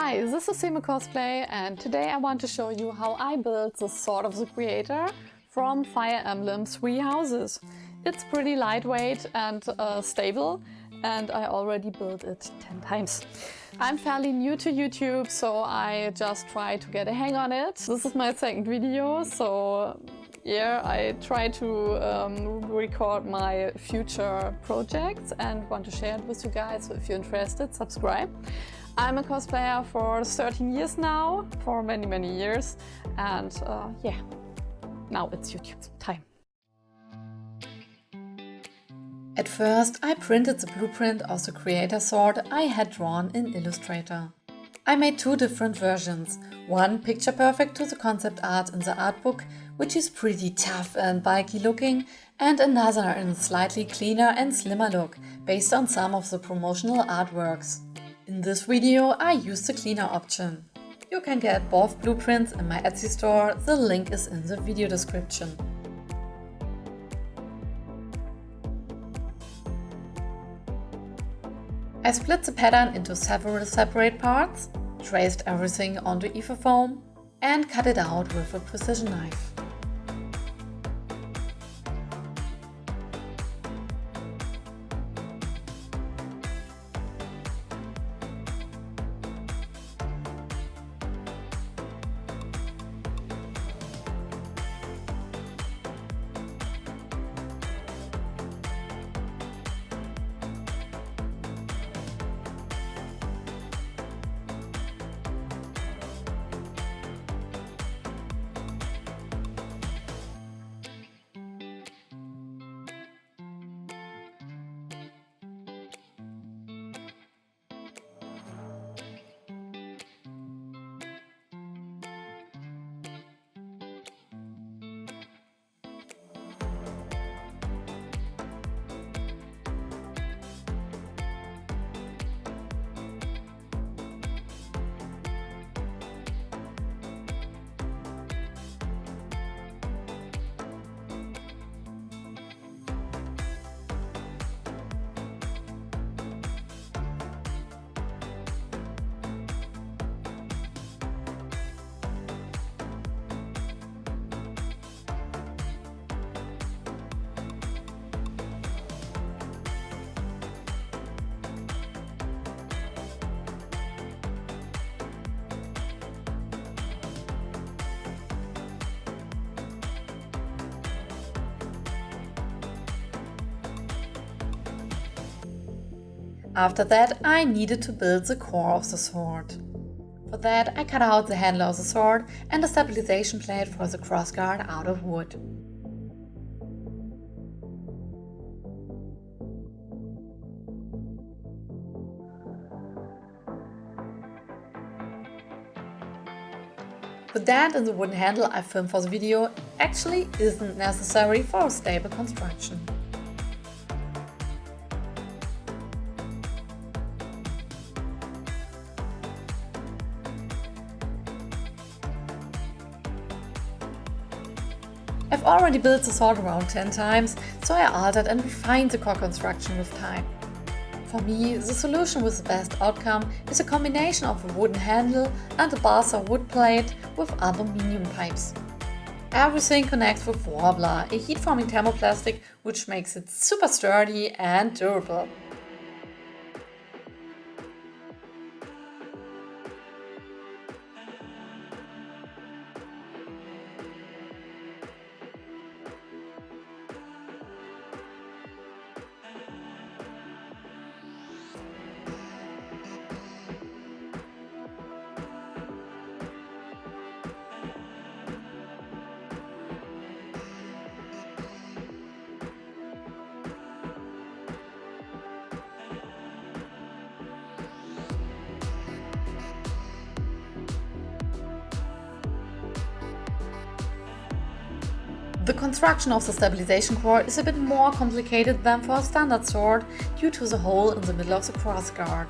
Hi, this is Cosplay, and today I want to show you how I built the Sword of the Creator from Fire Emblem 3 Houses. It's pretty lightweight and stable, and I already built it 10 times. I'm fairly new to YouTube, so I just try to get a hang on it. This is my second video, so yeah, I try to record my future projects and want to share it with you guys. So if you're interested, subscribe. I'm a cosplayer for 13 years now, for many years, and yeah, now it's YouTube time. At first, I printed the blueprint of the creator sword I had drawn in Illustrator. I made two different versions, one picture perfect to the concept art in the art book, which is pretty tough and bulky looking, and another in a slightly cleaner and slimmer look, based on some of the promotional artworks. In this video I used the cleaner option. You can get both blueprints in my Etsy store, the link is in the video description. I split the pattern into several separate parts, traced everything onto ether foam and cut it out with a precision knife. After that, I needed to build the core of the sword. For that, I cut out the handle of the sword and a stabilization plate for the crossguard out of wood. The dent in the wooden handle I filmed for the video actually isn't necessary for a stable construction. I've already built the sword around 10 times, so I altered and refined the core construction with time. For me, the solution with the best outcome is a combination of a wooden handle and a balsa wood plate with aluminium pipes. Everything connects with Warbler, a heat-forming thermoplastic which makes it super sturdy and durable. The construction of the stabilization core is a bit more complicated than for a standard sword due to the hole in the middle of the crossguard.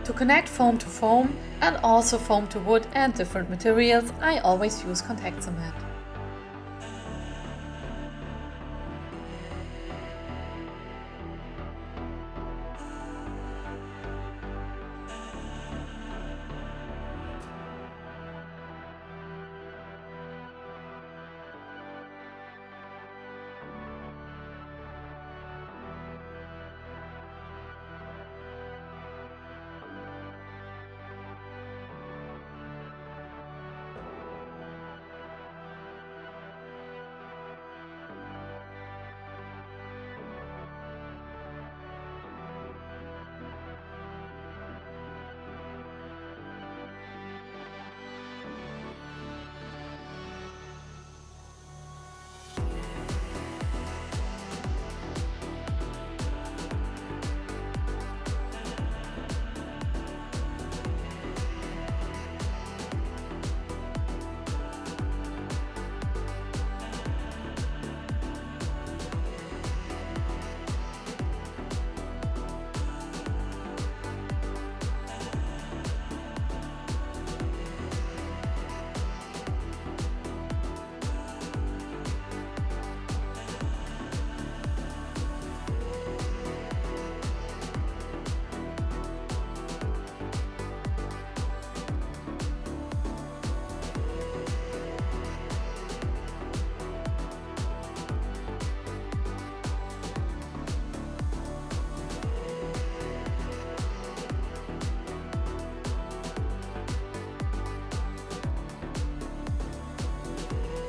To connect foam to foam and also foam to wood and different materials, I always use contact cement.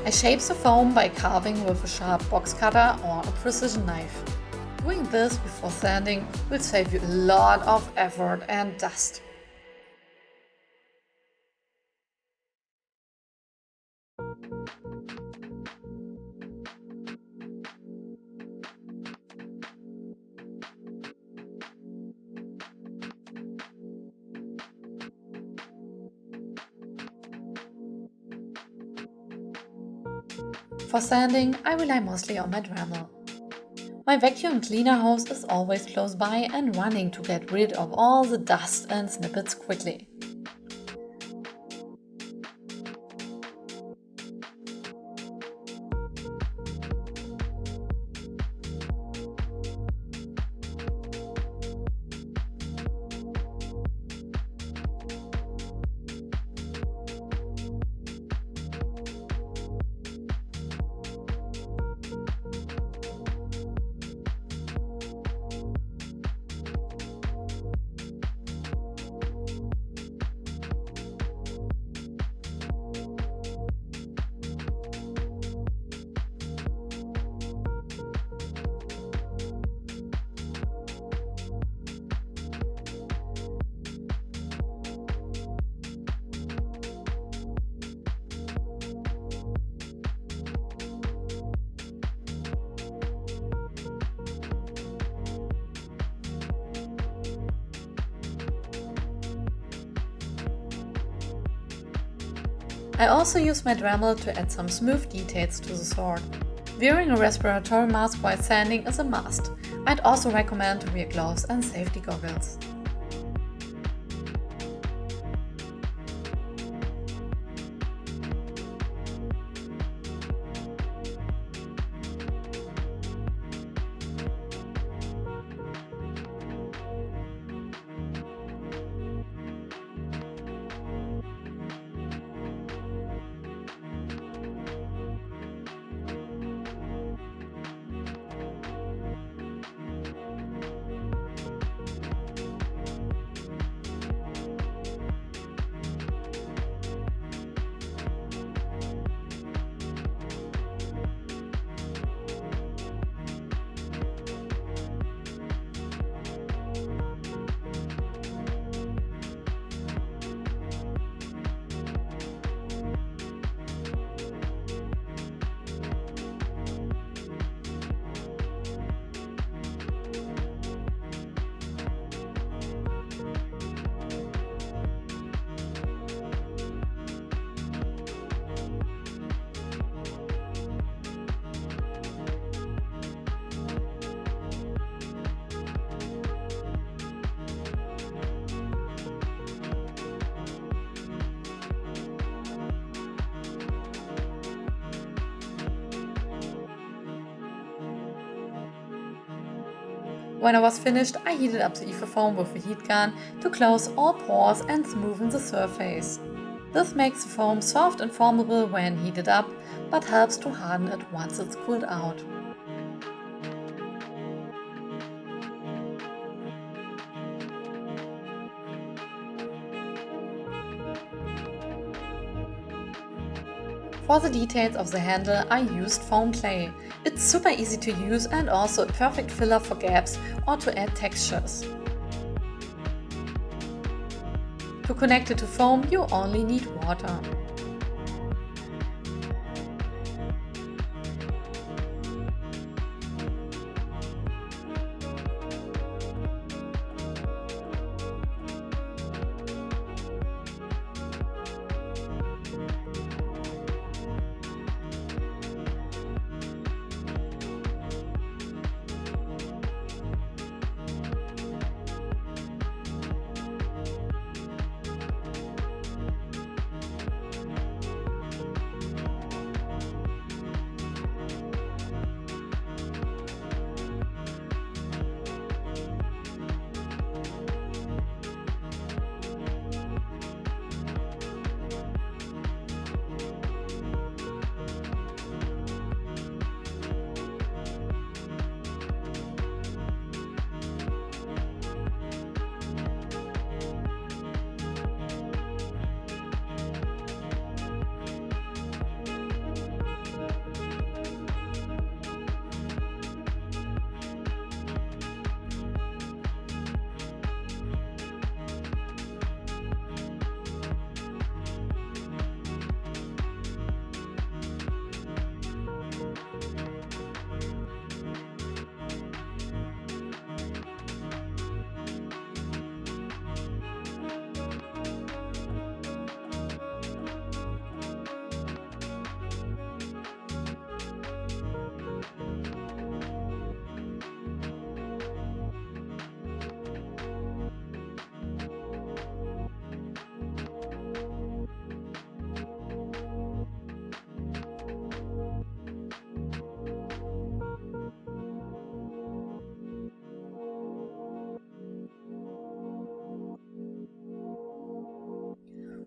I shape the foam by carving with a sharp box cutter or a precision knife. Doing this before sanding will save you a lot of effort and dust. For sanding, I rely mostly on my Dremel. My vacuum cleaner hose is always close by and running to get rid of all the dust and snippets quickly. I also use my Dremel to add some smooth details to the sword. Wearing a respiratory mask while sanding is a must. I'd also recommend to wear gloves and safety goggles. When I was finished, I heated up the ether foam with a heat gun to close all pores and smoothen the surface. This makes the foam soft and formable when heated up, but helps to harden it once it's cooled out. For the details of the handle, I used foam clay. It's super easy to use and also a perfect filler for gaps or to add textures. To connect it to foam, you only need water.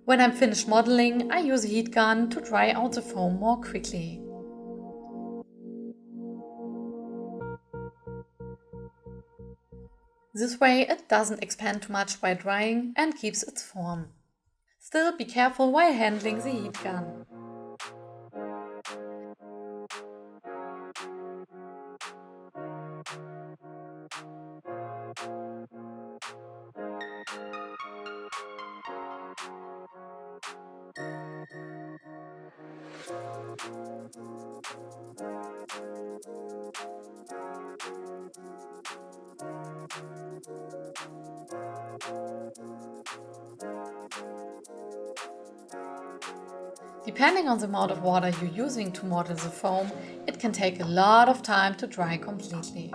When I'm finished modeling, I use a heat gun to dry out the foam more quickly. This way it doesn't expand too much while drying and keeps its form. Still, be careful while handling the heat gun. Depending on the amount of water you're using to model the foam, it can take a lot of time to dry completely.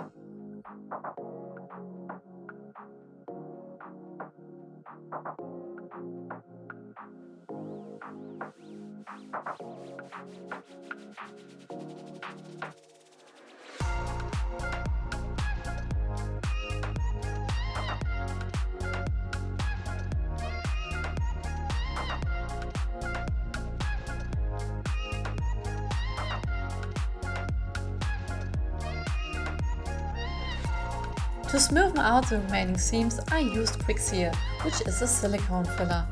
To smoothen out the remaining seams, I used Quick Seal, which is a silicone filler.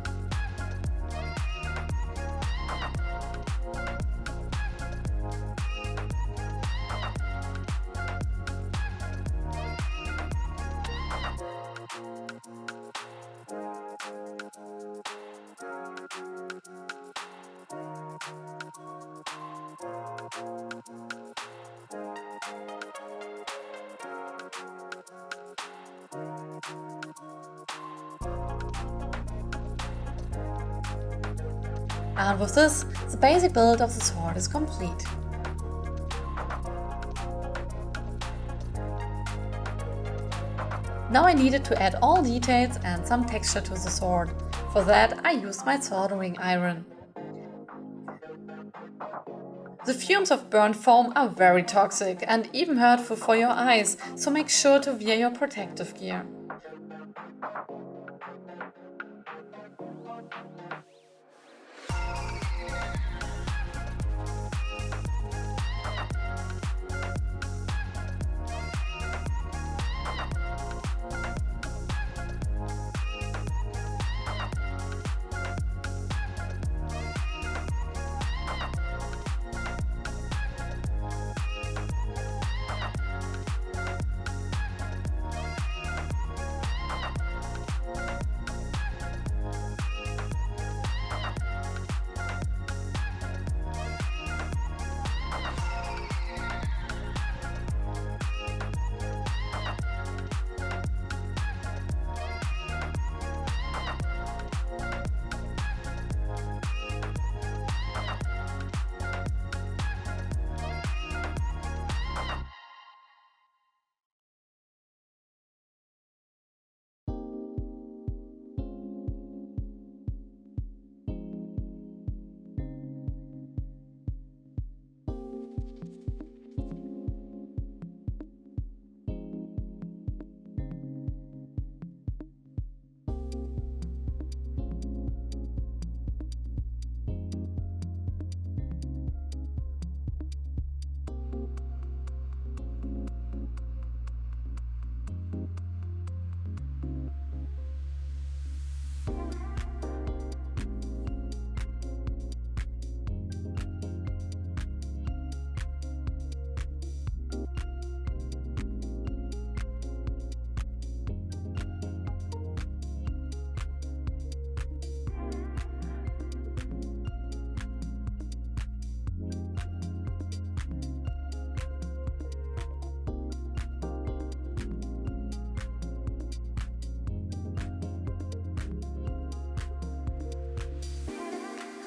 And with this, the basic build of the sword is complete. Now I needed to add all details and some texture to the sword. For that I used my soldering iron. The fumes of burnt foam are very toxic and even hurtful for your eyes, so make sure to wear your protective gear.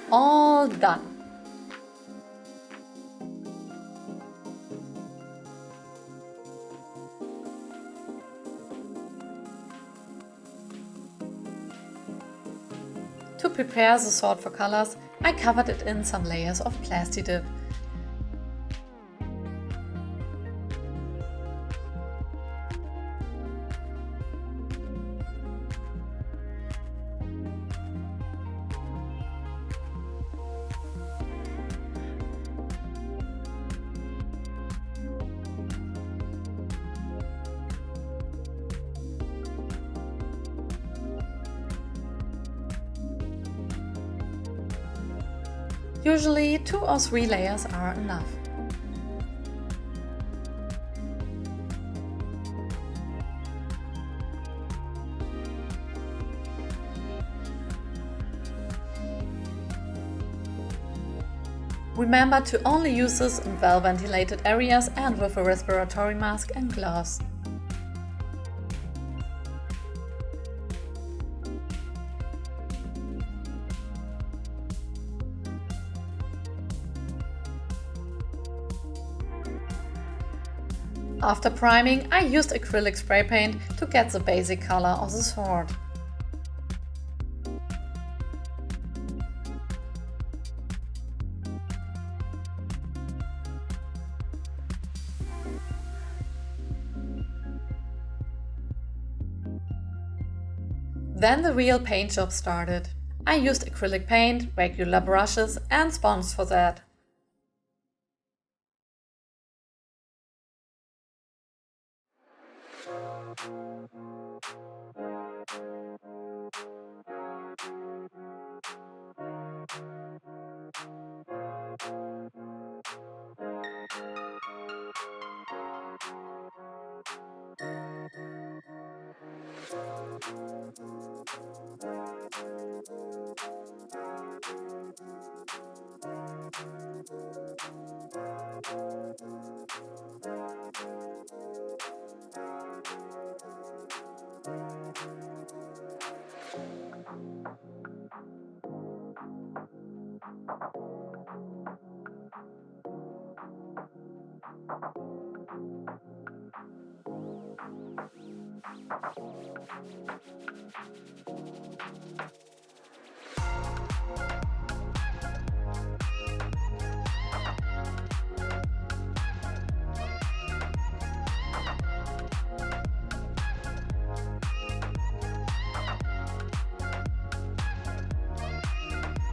All done. To prepare the sword for colors, I covered it in some layers of plasti dip. Usually 2 or 3 layers are enough. Remember to only use this in well-ventilated areas and with a respiratory mask and gloves. After priming, I used acrylic spray paint to get the basic color of the sword. Then the real paint job started. I used acrylic paint, regular brushes and sponge for that.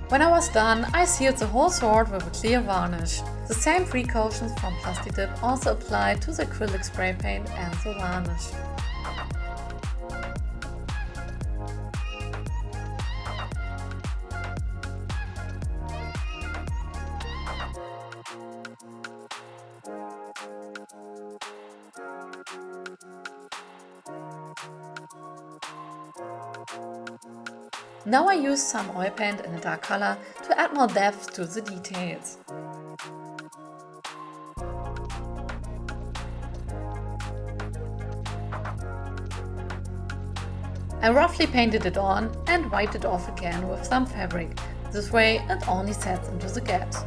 When I was done, I sealed the whole sword with a clear varnish. The same precautions from Plastic Dip also apply to the acrylic spray paint and the varnish. Now I use some oil paint in a dark color to add more depth to the details. I roughly painted it on and wiped it off again with some fabric. This way it only sets into the gaps.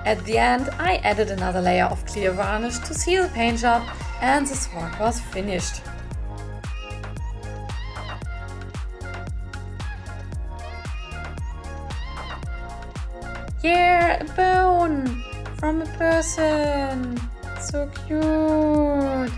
At the end, I added another layer of clear varnish to seal the paint job, and the sword was finished. Yeah, a bone from a person! So cute!